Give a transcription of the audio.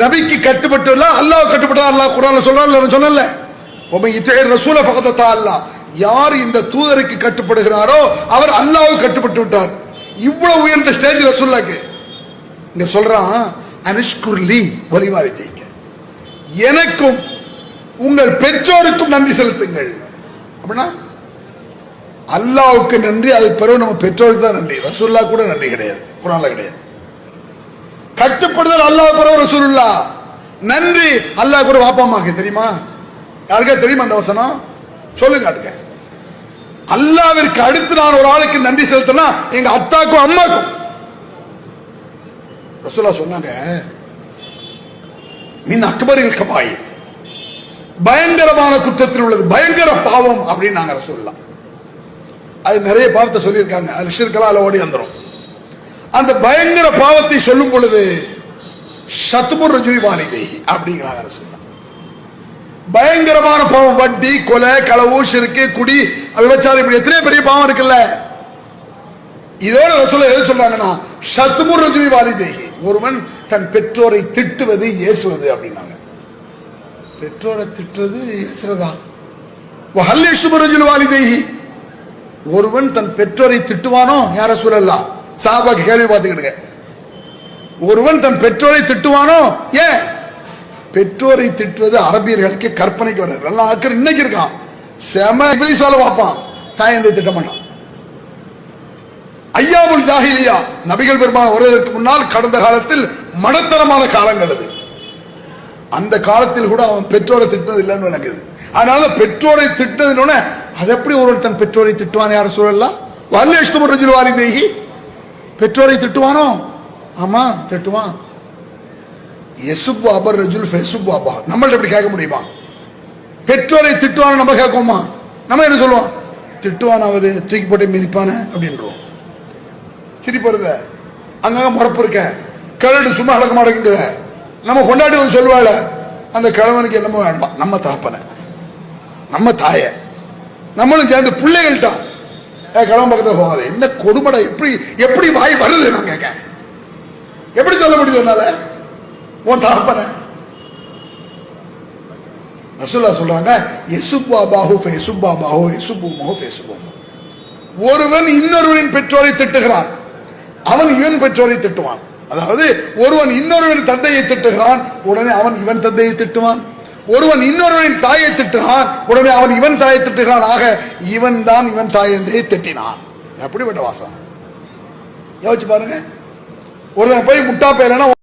நபிக்கு கட்டுப்பட்டு அல்லாஹ் கட்டுப்பட்டா அல்லாஹ் குர்ஆன்ல சொல்றான் சொன்னல உமை இத்தகைய ரசூல ஃபகதத்தா அல்லாஹ் யார் இந்த தூதருக்கு கட்டுப்படுகிறாரோ அவர் அல்லாஹ்வுக்கு கட்டுப்பட்டு விட்டார். இவ்வளவு உயர்ந்த ஸ்டேஜ் ரசூலுல்லாஹ்க்கு இங்க சொல்றான் அனிஷ்குர்லி வலிவாரிதைக்க எனக்கும் உங்கள் பெற்றோருக்கும் நன்றி செலுத்துங்கள். அப்படின்னா அல்லாஹ்வுக்கு நன்றி, அது பிறகு நம்ம பெற்றோருக்கு தான் நன்றி. ரசூலுல்லாஹ் கூட நன்றி கிடையாது, குர்ஆன்ல கிடையாது. கட்டுப்படுதல் அல்லாஹ் பிறகு ரசூலுல்லாஹ், நன்றி அல்லாஹ் கூட வாப்பா அம்மாக்கு தெரியுமா? யாருக்கா தெரியுமா அந்த வசனம்? சொல்லுங்க. அடுக்க அல்லாஹ்விற்கு அடுத்து நான் ஒரு ஆளுக்கு நன்றி செலுத்தினா எங்க அத்தாக்கும் அம்மாக்கும். ரசூலுல்லாஹ் சொன்னாங்க மின் அக்பரில் கபாயிர், பயங்கரமான குற்றத்தில் உள்ளது, பயங்கர பாவம் அப்படின்னு நாங்க ரசூலுல்லாஹ். அது நிறைய பாவத்தை சொல்லியிருக்காங்க, அது ஷிர்கெல்லாம் ஓடி வந்துடும். அந்த பயங்கர பாவத்தை சொல்லும் பொழுது ஷத்முர் ரஜுலி வாலிதைஹி அப்படிங்கிறாங்க ரசூலுல்லாஹ். பயங்கரமான பாவம், வட்டி, கொலை, களவு, ஷிர்க், குடி, விபச்சாரம், இப்படி எத்தனை பெரிய பாவம் இருக்குல்ல. இதோட ரசூலுல்லாஹ் எது சொல்றாங்கன்னா ஷத்முர் ரஜுலி வாலிதைஹி, ஒருவன் தன் பெற்றோரை திட்டுவது ஏசுவது அப்படின்னாங்க. பெற்றோரை திட்டுறது ஏசுறதா? வஹல் யஷ்முர் ரஜுலி வாலிதைஹி, ஒருவன் தன் பெற்றோரை திட்டுவானோ? யார ரசூலுல்லாஹ் சஹாபாக்கு கேள்வி பார்த்துக்கிடுங்க. ஒருவன் தன் பெற்றோரை திட்டுவானோ? ஏன்? பெற்றோரை திட்டுவது அரபியர்களுக்கு கற்பனைக்கு வர நல்லா ஆக்கர் இன்னைக்கு இருக்கான். செம இப்லீஸ் வேலை பார்ப்பான், தாயந்தை திட்ட மாட்டான். ஐயாமுல் ஜாஹிலியா, நபிகள் பெருமான் வருவதற்கு முன்னால் கடந்த காலத்தில் மடத்தனமான காலங்கள் அது. அந்த காலத்தில் கூட அவன் பெற்றோரை திட்டினது இல்லைன்னு விளங்குது. அதனால பெற்றோரை திட்டினதுன்னு அது எப்படி ஒருவர் தன் பெற்றோரை திட்டுவான்? யார சொல்லலாம்? வல்லேஷ்துமர் ரஜுல் வாலிதைஹி, பெற்றோரை திட்டுவானோ? ஆமா திட்டுவான். யசுப்பு அபர் ரஜுல் ஃபெசுப்பு அபா, நம்மள்ட்ட எப்படி கேட்க முடியுமா? பெற்றோரை திட்டுவான நம்ம கேட்குமா? நம்ம என்ன சொல்லுவோம்? திட்டுவானாவது தூக்கி போட்டு மிதிப்பான அப்படின்றோம். சிரிப்பு வருத, அங்கங்க முறப்பு இருக்க, கிழடு சும்மா அடக்க மாட்டேங்குது. நம்ம கொண்டாடி வந்து சொல்லுவாள், அந்த கிழவனுக்கு என்னமோ வேணுமா? நம்ம தாப்பனை, நம்ம தாய, நம்மளும் சேர்ந்து பிள்ளைகள்ட்டா கிழவன் பக்கத்தில் போகாது. என்ன கொடுமடா, எப்படி எப்படி வாய் வருது? நான் கேட்க எப்படி சொல்ல முடியுது என்னால? உன் தாப்பனை ரசூலுல்லாஹ் சொல்றாங்க யசுப்பு அபாஹு ஃபயசுப்பு அபாஹு யசுப்பு மஹு ஃபயசுப்பு. ஒருவன் இன்னொருவனின் பெற்றோரை திட்டுகிறான், அவன் இவன் பெற்றோரை திட்டுவான். அதாவது ஒருவன் இன்னொருவன் தந்தையை திட்டுகிறான், உடனே அவன் இவன் தந்தையை திட்டுவான். ஒருவன் இன்னொருவனின் தாயை திட்டுகிறான், உடனே அவன் இவன் தாயை திட்டுகிறான். ஆக இவன் தான் இவன் தாயை திட்டினான். எப்படிப்பட்ட வாசம் யோசிச்சு பாருங்க. ஒருவன் போய் முட்டா பேரனா